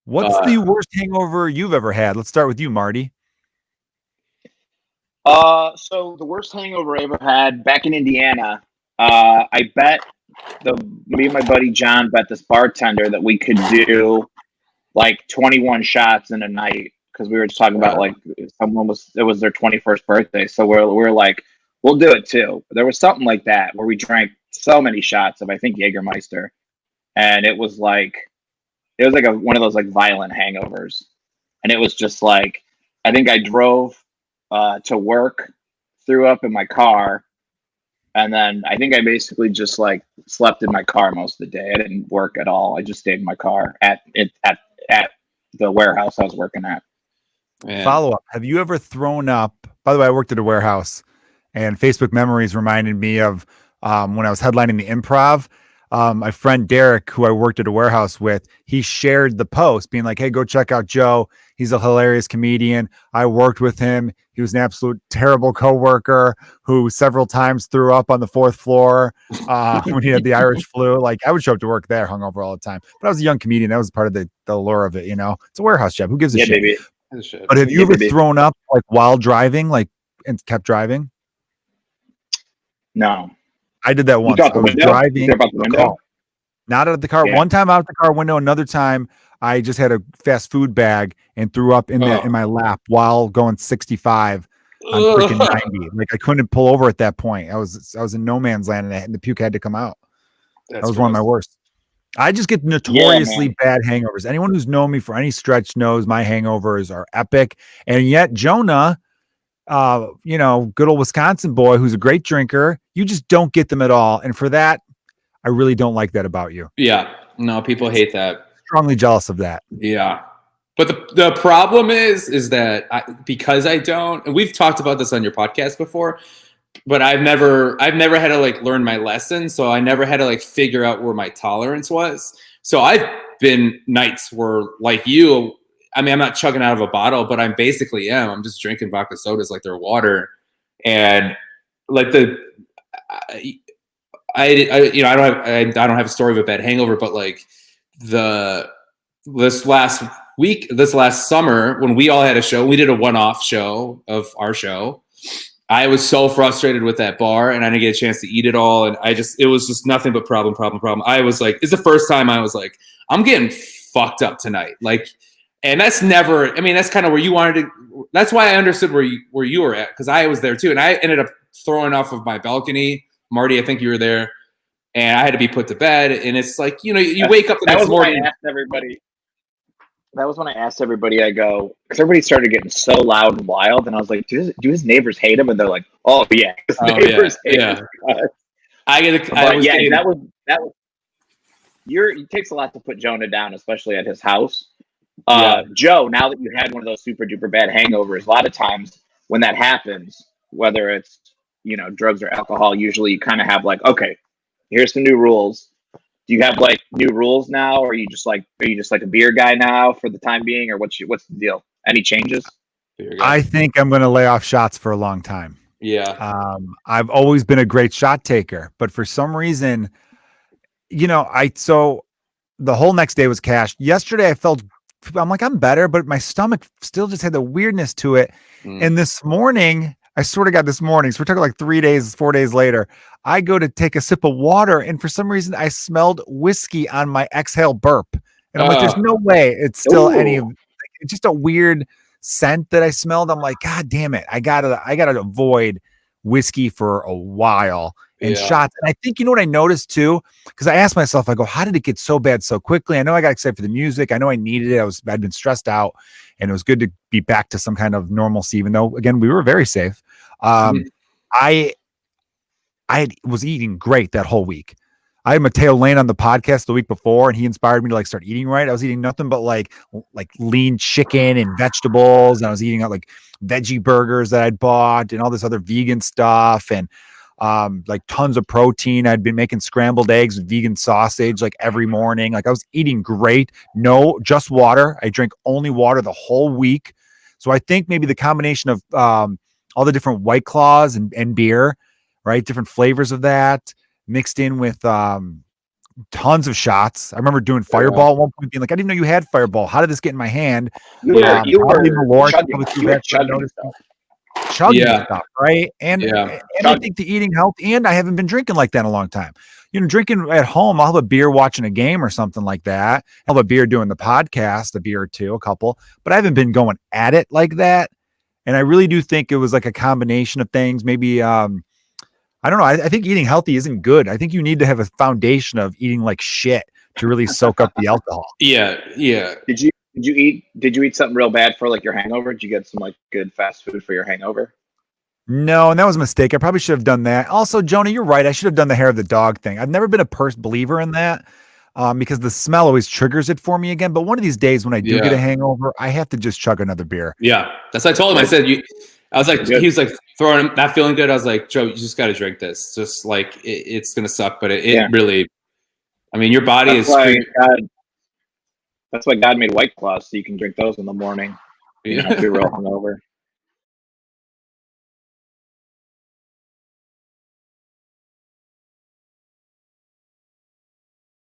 What's the worst hangover you've ever had? Let's start with you, Marty. So the worst hangover I ever had back in Indiana, I bet me and my buddy John bet this bartender that we could do like 21 shots in a night because we were just talking about like it was their 21st birthday, so we're like we'll do it too. There was something like that where we drank so many shots of I think Jägermeister, and it was like one of those like violent hangovers, and it was just like I think I drove to work, threw up in my car, and then I think I basically just like slept in my car most of the day. I didn't work at all. I just stayed in my car at the warehouse I was working at. Man. Follow up. Have you ever thrown up? By the way, I worked at a warehouse, and Facebook memories reminded me of when I was headlining the Improv. My friend Derek, who I worked at a warehouse with, he shared the post being like, hey, go check out Joe. He's a hilarious comedian. I worked with him. He was an absolute terrible coworker who several times threw up on the 4th floor when he had the Irish flu. Like I would show up to work there hungover all the time. But I was a young comedian. That was part of the allure of it. You know, it's a warehouse job. Who gives a shit? Baby. But have you ever thrown up like while driving, like and kept driving? No. I did that once. I was driving the car. Not out of the car. Yeah. One time out of the car window. Another time I just had a fast food bag and threw up in my lap while going 65 on freaking 90. Like I couldn't pull over at that point. I was in no man's land and the puke had to come out. That was gross. One of my worst. I just get notoriously bad hangovers. Anyone who's known me for any stretch knows my hangovers are epic. And yet Jonah, good old Wisconsin boy who's a great drinker, you just don't get them at all. And for that, I really don't like that about you. Yeah. No, people hate that. Strongly jealous of that. Yeah. But the problem is that because I don't, and we've talked about this on your podcast before, but I've never had to like learn my lesson. So I never had to like figure out where my tolerance was. So I've been nights where like you, I mean, I'm not chugging out of a bottle, but I'm just drinking vodka sodas like they're water. And like I don't have a story of a bad hangover, but like this last summer when we all had a show, we did a one-off show of our show. I was so frustrated with that bar and I didn't get a chance to eat it all. And it was just nothing but problem. I was like, it's the first time I was like, I'm getting fucked up tonight. Like, and that's never, I mean, that's kind of where you wanted to, that's why I understood where you were at. Cause I was there too. And I ended up throwing off of my balcony. Marty, I think you were there, and I had to be put to bed. And it's like, you wake up the next morning. That was when I asked everybody, I go, because everybody started getting so loud and wild. And I was like, do his neighbors hate him? And they're like, oh, yeah. His neighbors hate him. It takes a lot to put Jonah down, especially at his house. Joe, now that you had one of those super duper bad hangovers, a lot of times when that happens, whether it's, drugs or alcohol, usually you kind of have like, okay, here's some new rules. Do you have like new rules now? Or are you just like a beer guy now for the time being, or what's the deal? Any changes? I think I'm going to lay off shots for a long time. Yeah. I've always been a great shot taker, but for some reason, so the whole next day was cash. Yesterday I'm like, I'm better, but my stomach still just had the weirdness to it. And this morning, I sort of got this morning. So we're talking like 4 days later. I go to take a sip of water, and for some reason, I smelled whiskey on my exhale burp. And I'm like, there's no way it's still it's just a weird scent that I smelled. I'm like, God damn it. I gotta avoid whiskey for a while and shots. And I think, what I noticed too, because I asked myself, I go, how did it get so bad so quickly? I know I got excited for the music. I know I needed it. I'd been stressed out, and it was good to be back to some kind of normalcy, even though, again, we were very safe. I was eating great that whole week. I had Mateo Lane on the podcast the week before, and he inspired me to like start eating right. I was eating nothing but like lean chicken and vegetables, and I was eating like veggie burgers that I'd bought and all this other vegan stuff, and like tons of protein. I'd been making scrambled eggs with vegan sausage like every morning. Like I was eating great. No, just water. I drank only water the whole week. So I think maybe the combination of all the different White Claws and beer, right? Different flavors of that mixed in with tons of shots. I remember doing Fireball at one point, being like, I didn't know you had Fireball. How did this get in my hand? You were chugging stuff, right? And I think the eating healthy, and I haven't been drinking like that in a long time. Drinking at home, I'll have a beer watching a game or something like that. I'll have a beer doing the podcast, a beer or two, a couple, but I haven't been going at it like that. And I really do think it was like a combination of things. Maybe, I don't know. I think eating healthy isn't good. I think you need to have a foundation of eating like shit to really soak up the alcohol. Yeah. Did you eat something real bad for like your hangover? Did you get some like good fast food for your hangover? No, and that was a mistake. I probably should have done that. Also, Jonah, you're right. I should have done the hair of the dog thing. I've never been a believer in that because the smell always triggers it for me again. But one of these days when I do get a hangover, I have to just chug another beer. Yeah, that's what I told him. I said, he was like throwing him, not feeling good. I was like, Joe, you just got to drink this. Just like it's gonna suck, but it really. I mean, your body that's why God made White Claws, so you can drink those in the morning. You don't have to be real hungover.